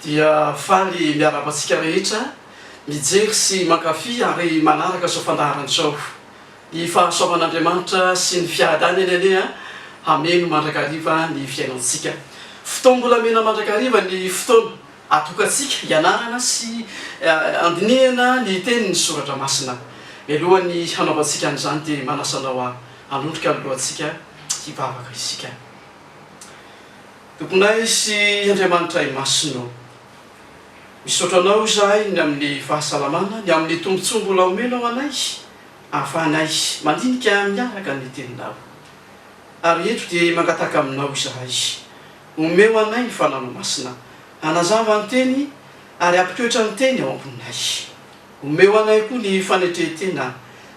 dia faly miarapatsika rehetra mijery sy mankafy ary manaraka so fandaharan'izao ny fahasoavan'Andriamanitra sy ny fiadany eny hameno mandrakariva ny fiainantsika. Fotoana mbola mena mandrakariva ny fotoana atokatsika ianarana sy andinihana ny tenin'ny soratra masina. Mialohan'ny hanaovantsika an'izany dia manasanao hanondrika alohantsika hivavaka isika. Tomponay sy Andriamanitra imasinao, misaotra anao izahay ny amin'ny fahasalamana, ny amin'ny tombontsoa mbola omenao anay, ahafahanay mandinika miaraka ny teninao. Ary eto dia mangataka aminao izahay, omeo anay ny fananao masina, hanazava ny teny ary ampitoetra ny teny ao amboninay. Omeo anay koa ny fanetretena,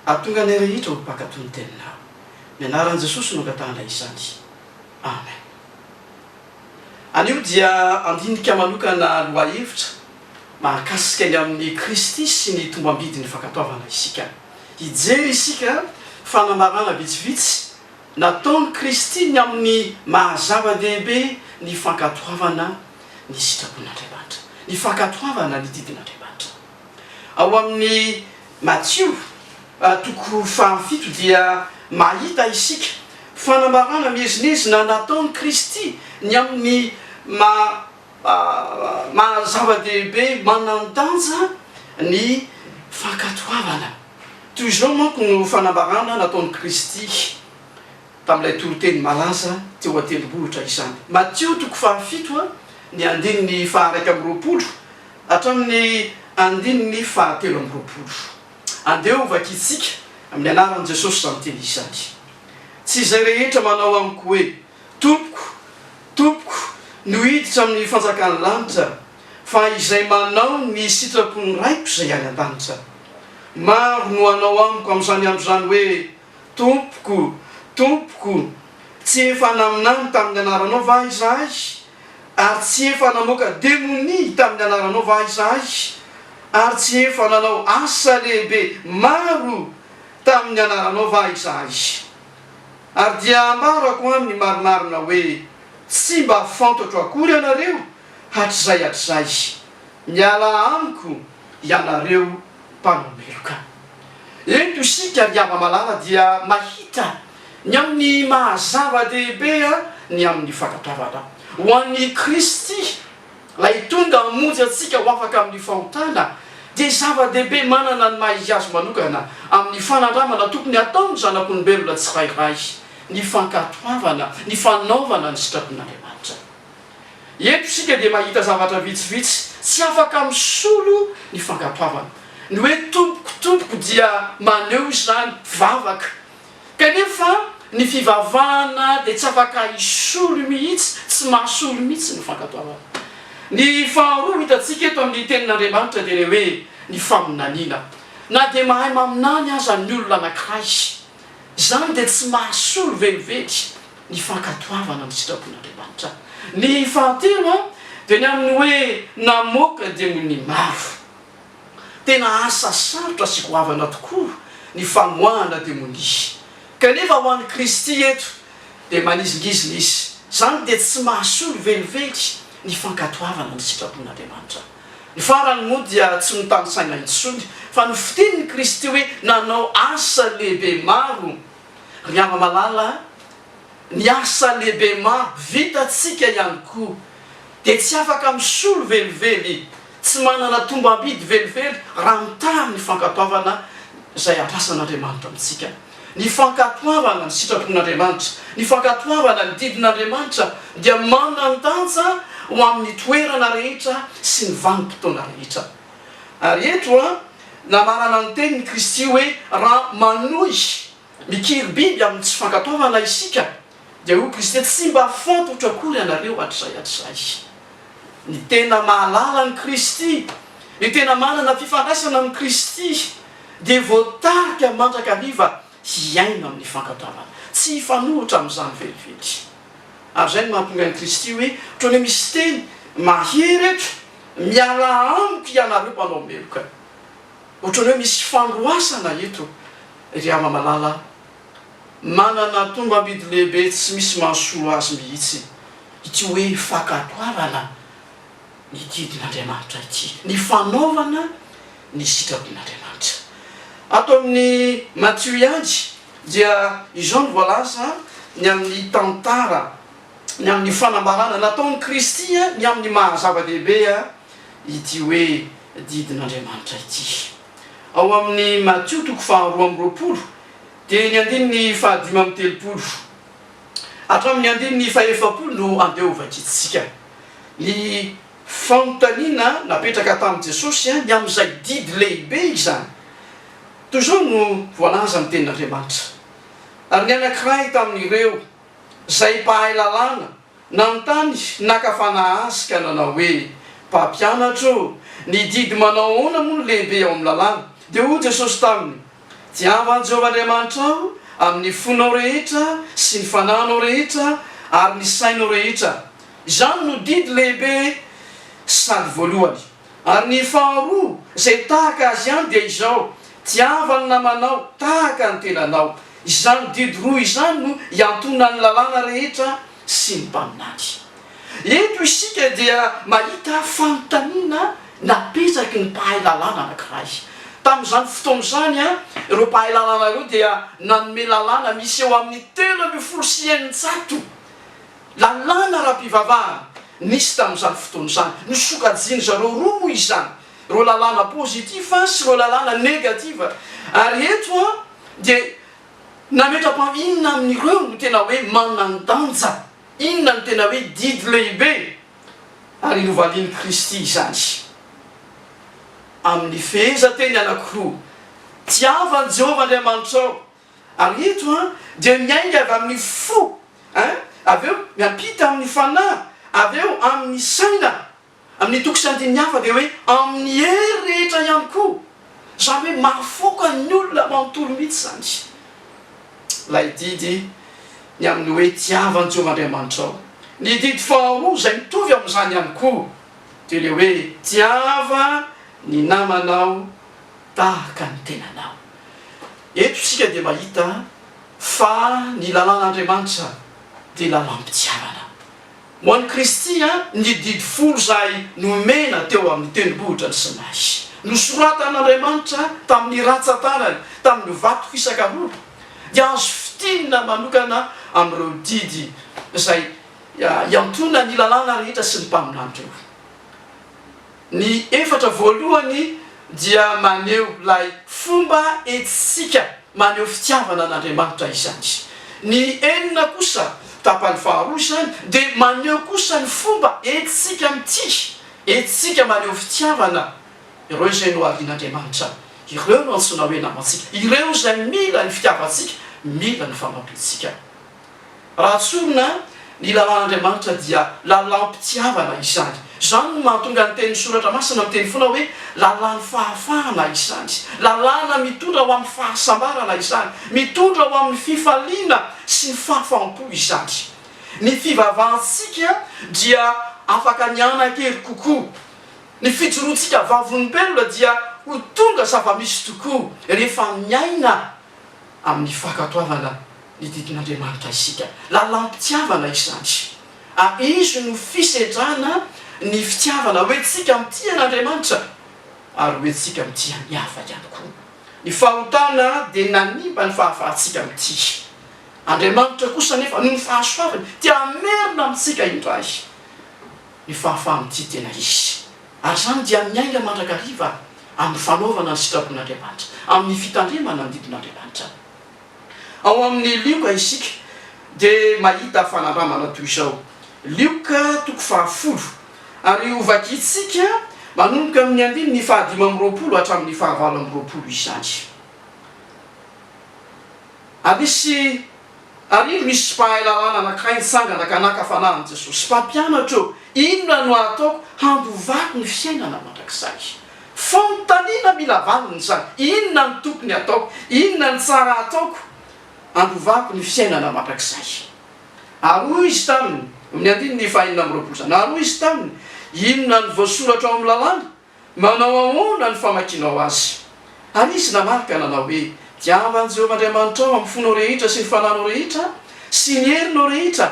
ahatonga anay rehetra ho mpakatony ny teninao. Ny anaran'i Jesosy no angatanay izany. Amen. Anio dia andinika manokana lohahevitra mahakasika ny amin'ny Kristy sy ny tombam-bidy ny fankatoavana isika. Hijery isika fanamarana vitsivitsy nataony Kristy ny amin'ny mahazava-dehibe ny fankatoavana ny sitrapon'Andriamanitra, ny fankatoavana ny didin'Andriamanitra. Ao amin'ny Matthieu toko 7 dia mahita isika fanamarana miezinezina nataony Kristy ny amin'ny mahazava-dehibe manandanja ny fankatoavana. Toy izao manko no fanambarana nataony Kristy tamin'ilay toroteny malaza teo an-tendrombohitra izany. Matthieu toko 7 ny andininy 120 hatramin'ny andininy 130. Andeo vakitsika amin'ny anaran'i Jesosy izany teny izany. Tsy izay rehetra manao amiko hoe tompoko, tompoko no hiditra amin'ny fanjakan'ny lanitra, fa izay manao ny sitrapony raiko izay any an-danitra. Maro no anao amiko amin'izany andro izany hoe tompoko, tompoko, tsy efa naminany tamin'ny anaranao va izahay, ary tsy efa namoaka demoni tamin'ny anaranao va izahay, ary tsy efa nanao asa lehibe maro tamin'ny anaranao va izahay. Ary dia ambarako aminy marinarina hoe tsy mba fantatro akory ianareo hatrizay. Miala amiko ianareo mpanomeloka. Eto isika riava malala dia mahita ny amin'ny mahazava-dehibe ny amin'ny fankatoavana. Ho an'ny Kristy lay tonga hamonjy atsika ho afaka amin'ny fahotana dia zava-dehibe manana ny maha izy azy manokana amin'ny fanandramana tokony ataony zanak'olombelona tsirairay, ny fankatoavana, ny fanaovana ny sitrapon'Andriamanitra. Eto isika dia mahita zavatra vitsivitsy tsy afaka misolo ny fankatoavana. Ny hoe tompoko dia maneho izany vavaka, kanefa ny fivavahana dia tsy afaka isolo mihitsy, tsy mahasolo mihitsy ny fankatoavana. Ny faharoa hitantsika eto amin'ny tenin'Andriamanitra dia hoe ny faminaniana. Na dia mahay maminany aza ny olona anankiray, izany dia tsy mahasolo velively ny fankatoavana ny sitrapon'Andriamanitra. Ny fahatelo dia ny amin'ny hoe namoaka demoni maro. Tena asa sarotra sy goavana tokoa ny famoahana demoni. Kanefa ho an'ny Kristy eto dia manizingizina izy. Izany dia tsy mahasolo velively ny fankatoavana ny sitrapon'Andriamanitra. Ny farany moa dia tsy mitany saina intsony, fa ny fitenin'ny Kristy hoe nanao asa lehibe maro. Riava malala, ny asa lehibe maro vitatsika ihany koa dia tsy afaka misolo velively, tsy manana tombam-bidy velively raha mitany ny fankatoavana izay atrasan'Andriamanitra amintsika. Ny fankatoavana ny sitrapon'Andriamanitra, ny fankatoavana ny didin'Andriamanitra dia manandanja ho amin'ny toerana rehetra sy ny vanim-potoana rehetra. Ary eto namarana ny tenin'ny Kristy hoe raha manohy mikiry biby amin'ny tsy fankatoavana isika dia ho Kristy tsy mba fantatra akory ianareo hatrizay. Ny tena mahalala ny Kristy, ny tena manana fifandraisana amin'ny Kristy dia voatarika mandrakariva hiaina amin'ny fankatoavana, tsy hifanohitra amin'izany velively. Ary izay no mahatonga ny Kristy hoe ohatran'ny misy teny mahery eto, miala amiko ianareo mpanao meloka. Ohatran'ny hoe misy fandroasana eto. Ry ama malala, manana tombam-bidy lehibe tsy misy mahasolo azy mihitsy ity hoe fankatoavana ny didin'Andriamanitra ity, ny fanaovana ny sitrapon'Andriamanitra. Ato amin'ny Matthieu ihany dia izao ny voalaza ny amin'ny tantara, ny amin'ny fanambarana nataon'ny Kristy ny amin'ny mahazava-dehibe ity hoe didin'Andriamanitra ity. Ao amin'ny Matthieu toko faharoa amby roapolo dia ny andininy fahadimy amby telopolo hatramin'ny andininy fahaefapolo no andeha ovakitsika. Ny fanontaniana napetraka tamin'i Jesosy ny amin'izay didy lehibe izany. Toy izao no voalaza amin'ny tenin'Andriamanitra. Ary ny anankiray tamin'ireo izay mpahay lalàna nanontany nakafana azy ka nanao hoe mpampianatra, ny didy manao ahoana moa no lehibe ao amin'ny lalàna? Dia hoy Jesosy taminy, tiava Jehovah Andriamanitra aho amin'ny fonao rehetra sy ny fananao rehetra ary ny sainao rehetra. Izany no didy lehibe sady voalohany. Ary ny faharoa izay tahaka azy ihany dia izao, tiava ny namanao tahaka ny tenanao. Izany didy roa izany no hiantona ny lalàna rehetra sy ny mpaminany. Eto isika dia mahita fanontaniana napetraky ny mpahay lalàna anankiray. Tamin'izany fotoan'izany ireo mpahay lalàna ireo dia nanome lalàna misy eo amin'ny 300 lalàna ara-pivavahana nisy tamin'izany fotoan'izany. Nisokajiny zareo roa izany, ireo lalàna pozitiva sy ireo lalàna negativa. Ary eto dia nametra-pa inona amin'ireo no tena hoe manan-danja, inona no tena hoe didy lehibe ary novalian'i Kristy izany. Amin'ny fehezanteny anankiroa, tiavan'i Jehovah Andriamanitra ao. Ary eto dia miainga avy amin'ny fo, avy eo miampita amin'ny fanahy, avy eo amin'ny saina, amin'ny toko sy andininy hafa dia hoe amin'ny hery rehetra ihany koa. Izany hoe mahafoka ny olona manontolo mihitsy zany. Ilay didy ny amin'ny hoe tiavan'i Jehovah Andriamanitra ao. Ny didy faharoa izay mitovy amin'izany ihany koa dia le hoe tiava ny namanao tahaka ny tenanao. Eto isika dia mahita fa ny lalàn'Andriamanitra dia lalàm-pitiavana. Ho an'i Kristy ny didy folo izay nomena teo amin'ny tendrombohitra ny Sinay, nosoratan'Andriamanitra tamin'ny ratsan-tanany, tamin'ny vato fisakaroana, dia azo fitinina manokana amin'ireo didy izay hiantona ny lalàna rehetra sy ny mpaminan'ireo. Ny efatra voalohany dia maneho ilay fomba etsika, maneho fitiavana an'Andriamanitra izany. Ny enina kosa tapany faharoa izany dia maneho kosa ny fomba etsika mity, etsika maneho fitiavana ireo izay no arian'Andriamanitra, ireo no antsoina hoe namantsika, ireo izay mila ny fitiavantsika, mila ny famapitsika. Raha tsorina ny lalàn'Andriamanitra dia lalàm-pitiavana izany. Izany no mahatonga ny teny soratra masina amin'ny teny foana hoe lalàna fahafahana izany, lalàna mitondra ho amin'ny fahasambarana izany, mitondra ho amin'ny fifaliana sy ny fahafaham-po izany. Ny fivavahantsika dia afaka nianan-kery kokoa, ny fijoroantsika vavolombelona dia ho tonga zava-misy tokoa rehefa miaina amin'ny fankatoavana ny didin'Andriamanitra isika. Lalàm-pitiavana izany. Izy no fisedrana ny fitiavana hoentsika mitia an'Andriamanitra ary hoentsika mitia ny hafa ihany koa. Ny fahotana dia nanimba ny fahafahantsika mitia Andriamanitra kosa nefa no ny fahasoavany tia merina amintsika indray ny fahafahan'ity tena izy. Ary izany dia miainga mandrakariva amin'ny fanaovana ny sitrapon'Andriamanitra, amin'ny fitandremana ny didin'Andriamanitra. Ao amin'ny Lioka isika dia mahita fanandramana toy izao. Lioka toko fahafolo ary ovakitsika manomboka amin'ny andininy fahadimy amby roapolo hatramin'ny fahavalo amby roapolo izany. Ary misy mpahay lalàna anankiray nitsangana ka naka fanahin Jesosy, mpampianatra inona no ataoko handovako ny fiainana mandrakizay? Fanontaniana mila valiny izany, inona ny tokony ataoko, inona ny tsara ataoko handovako ny fiainana mandrakizay? Ary hoy izy taminy amin'ny andininy fahaenina amby roapolo izany, ary hoy izy taminy, inona ny voasoratra ao amin'ny lalàna, manao ahoana ny famakianao azy? Ary izy namarika nanao hoe tiavan'i Jehovah Andriamanitra ao amin'ny fonao rehetra sy ny fananao rehetra sy ny herinao rehetra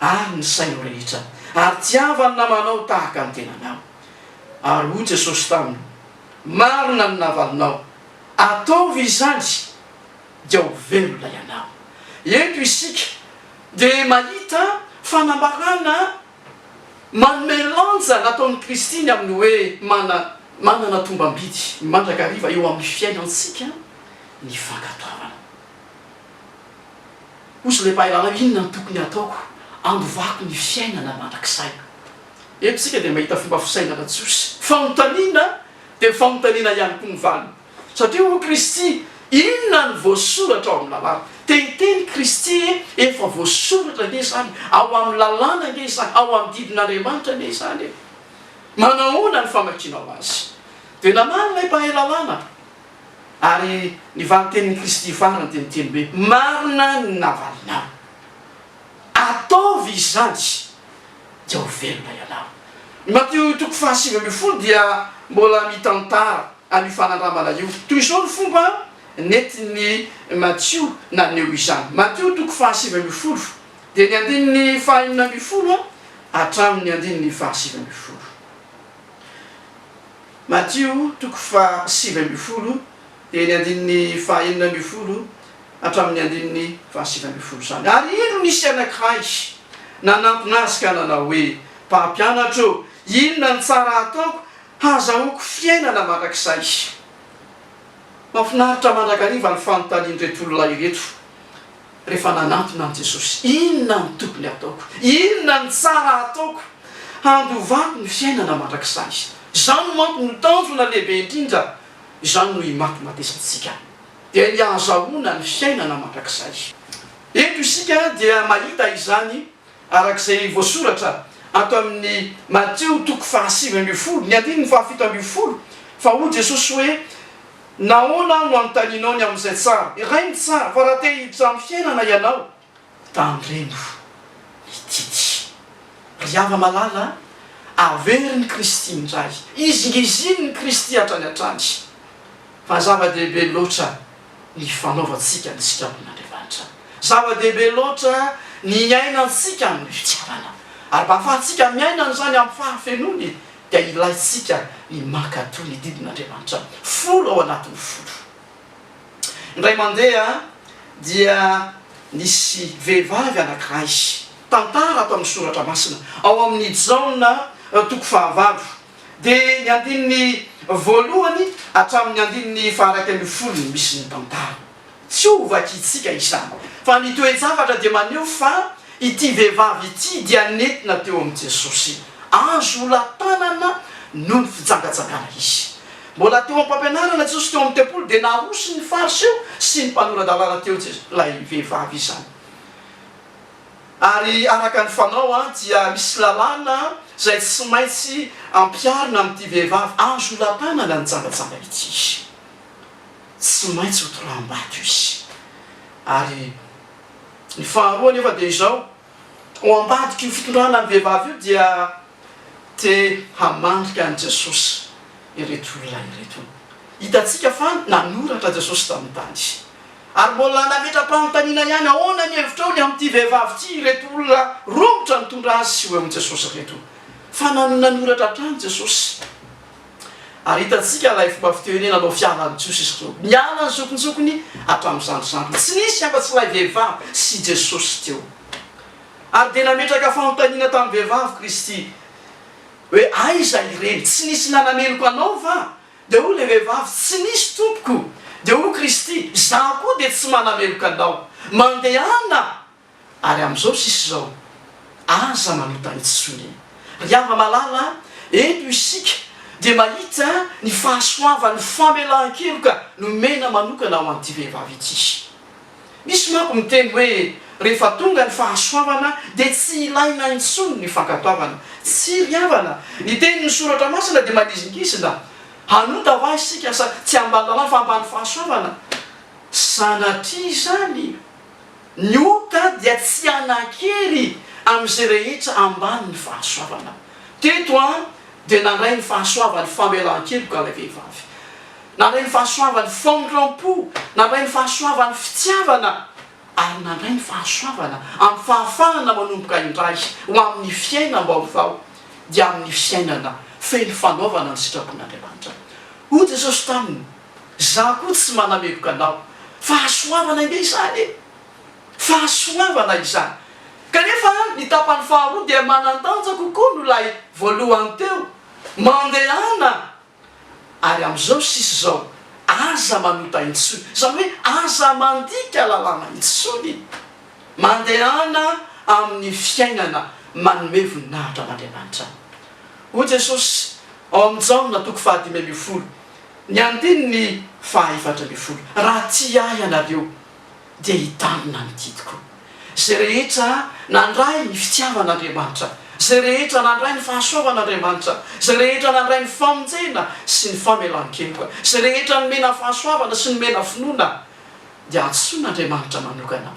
ary ny sainao rehetra, ary tiavany namanao tahaka ny tenanao. ary ho jesosy taminy marina ny navalinao ataovy izany dia ho velona ianao eto isika dia mahita fanambarana manome lanja nataon'ny Kristy ny amin'ny hoe manana tombam-bidy mandrakariva eo amin'ny fiainantsika ny fankatoavana ozy le mpahalala inona ny tokony ataoko andovako ny fiainana mandrakizay eto sika dia mahita fomba fisainana Jesosy fanontaniana dia fanontaniana ihany koa ny valiny satria ho Kristy inona ny voasoratra ao amin'ny lalàna teny Kristy efa voasoratra nge zany ao amin'ny lalàna nge zany ao amin'ny didin'Andriamanitra nge zany manahoana ny famakinao azy dia namana ilay mpahay lalàna ary ny valitenin'ny Kristy farany dia miteny hoe marina ny navalinao ataovy izany dia ho velona ianao. Matteo 7:20 dia mbola mitantara amin'ny fanandramana io toy izao ny fomba nentin'ny Matteo naneho izany. Matteo 7:20 dia ny andininy 19 hatramin'ny andininy 20. Matteo 7:20 dia ny andininy 19 hatramin'ny andininy 20 zany. Ary ino nisy anankiray nanantona azy ka nanao hoe mpampianatra inona ny tsara ataoko hazahoako fiainana mandrakizay. Mahafinaritra mandrakariva ny fanontanian'ireto olona ireto rehefa nanantona an' Jesosy inona ny tokony ataoko inona ny tsara ataoko handovako ny fiainana mandrakizay. Izany manko ny tanjona lehibe indrindra izany no himatomatisantsika dia ny ahazahoana ny fiainana mandrakizay. Eto isika dia mahita izany arak'izay voasoratra ato amin'ny Matteo 7:20 ny andininy 17 fa ho Jesosy hoe nahoana no anontanianao ny amin'izay tsara iray ny tsara fa raha te hiditra amin'ny fiainana ianao tandremo mitidy ry ava malala averin'ny Kristy indray izy ngeziny ny Kristy hatrany hatrany fa zava-dehibe loatra ny fanaovantsika ny sitrapon'Andriamanitra zava-dehibe loatra ny ainantsika amin'ny fitiavana ary mba ahafahantsika miainana zany amin'ny fahafenony dia ilayntsika ny makato ny didin'Andriamanitra folo ao anatin'ny folo. Indray mandeha dia nisy vehivavy anankiray tantara ato amin'ny soratra masina ao amin'ny Jaona 9 dia ny andininy 1 hatramin'ny andininy 12 misy ny tantara tsy ovakitsika izany fa ny toe-javatra dia maneho fa ity vehivavy ity dia nentina teo amin'ny Jesosy azo latanana noho ny fijangajangana izy mbola teo am-pampianarana Jesosy teo amin'ny tempolo dia naroso ny fariseo sy ny mpanoran-dalàna teo lay vehivavy izany ary araka ny fanao dia misy lalàna zay tsy maintsy ampiarina amin'ity vehivavy azo latanana ny jangajanga ity tsy maintsy hotoram-bato izy ary ny faharoa nefa dia izao ho ambadiky fitondrana ny vehivavy io dia te hamandrika an' Jesosy ireto olona ireto hitatsika fa nanoratra Jesosy tamin'ny tany ary mbola nametra-panontaniana ihany ahoana ny hevitra ny amin'ity vehivavy ity ireto olona romotra nitondra azy sy ho amin'i Jesosy reto fa nanoratra hatrany Jesosy ary hitatsika ilay fomba fitenena anao fialan'ny Jesosy izy teo miala ny zokonjokony hatramin'izandrozandro tsy nisy afa-tsy ilay vehivavy sy Jesosy teo ary dia nametraka fanontaniana tamin'ny vehivavy Kristy hoe aiza ireny tsy nisy nanameloko anao va dia ho le vehivavy tsy nisy tompoko dia ho Kristy zaho koa dia tsy manameloka anao mandehana ary amin'izao sisy zao aza manotany tsony ry ava malala eto isika dia mahita ny fahasoavany famelan-keloka no mena manokana ao an'ity vehivavy ity. Misy manko miteny hoe rehefa tonga ny fahasoavana dia tsy ilaina intsony ny fankatoavana tsy ry havana ny tenin'ny soratra masina dia manizingizina hanota va isika sa tsy ambanilala fa ambany fahasoavana sanatria zany ny ota dia tsy anakery amin'izay rehetra ambany ny fahasoavana teto dia nandray ny fahasoavany famelan-keloka ilay vehivavy nandray ny fahasoavany famondram-po nandray ny fahasoavany fitiavana ary nandray ny fahasoavana amin'ny fahafahana manomboka indray ho amin'ny fiainana mbaovao dia amin'ny fiainana feno fanaovana ny sitrapon'Andriamanitra. Hoy Jesosy taminy, za koa tsy manameloka anao, fahasoavana inde izany e, fahasoavana izany. Kanefa ny tapany faharoa dia manantanja kokoa no lay voalohany teo, mandehana ary amin'izao sisy zao aza manota intsony, zany hoe aza mandika lalàna intsony, mandehana amin'ny fiainana manome voninahitra an'Andriamanitra. Hoy Jesosy ao amin'ny Jaona 5:10, ny andininy 4:10, raha tia ahy ianareo dia hitanona ny didiko. Zay rehetra nandray ny fitiavan'Andriamanitra, zay rehetra nandray ny fahasoavan'Andriamanitra, zay rehetra nandray ny famonjena sy ny famelan-keloka, zay rehetra nomena fahasoavana sy nomena finoana, dia antsoin'Andriamanitra manokana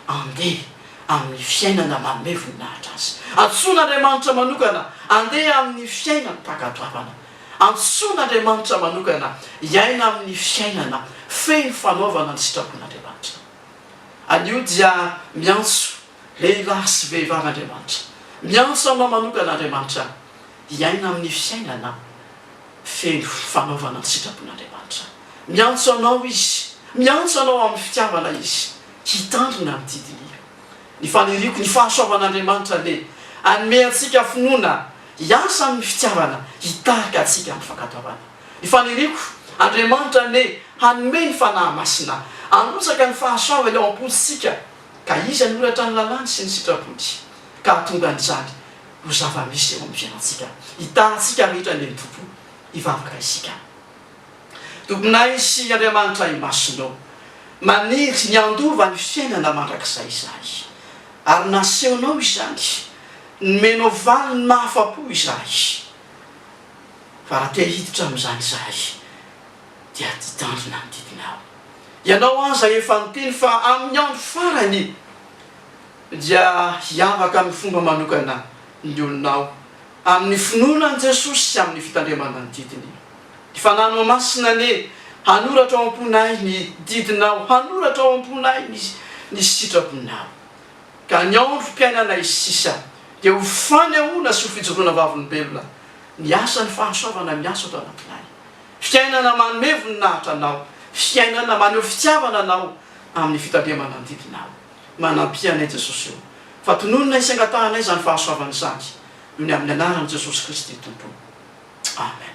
andeha amin'ny fiainana manome voninahitra azy. Antsoin'Andriamanitra manokana andeha amin'ny fiainana mpakatoavana. Antsoin'Andriamanitra manokana iaina amin'ny fiainana feno fanaovana ny sitrapon'Andriamanitra. Anio dia miantso lehilahy sy vehivav'Andriamanitra, miantso anao manokana Andriamanitra iaina amin'ny fiainana feno fanaovana ny sitrapon'Andriamanitra. Miantso anao izy, miantso anao amin'ny fitiavana izy, hitandrina ny didiny. Ny faniriako ny fahasoavan'Andriamanitra le anome antsika finoana hiasa amin'ny fitiavana, hitarika antsika amin'ny fankatoavana. Ny faniriako Andriamanitra le hanome ny fanahy masina, anotsaka ny fahasoava ilay am-potsika, ka izy anoratra ny lalàny sy ny sitrapony, ka tonga n'izany ho zava-misy eo amin'ny fiainantsika, hitarantsika rehetra ny tompo hivavaka isika. Tomponay sy Andriamanitra imasinao, maniry ny andova ny fiainana mandrakizay izahay, ary nasehonao izany, nomenao valiny mahafa-po izahay. Fa raha te hiditra amin'izany izahay dia hitandrina ny didinao. Ianao aza efa niteny fa amin'ny andro farany dia hiavaka amin'ny fomba manokana ny olonao amin'ny finoana ny Jesosy sy amin'ny fitandremana ny didiny. Ny fananao masina ne hanoratra ao am-ponay ny didinao, hanoratra ao am-ponay ny sitraponao. Ka ny andro mpiainanay sisa dia ho fanehoana sy ho fijoroana vavolombelona ny asan'ny fahasoavana miasa atao anatinay. Fiainana manome voninahitra anao, fiainana maneho fitiavana anao amin'ny fitandremana ny didinao. Manampianay Jesosy eo. Fa tononona isangantahanay izany fahasoavana izany, noho ny amin'ny anaran'i Jesosy Kristy Tompo. Amen.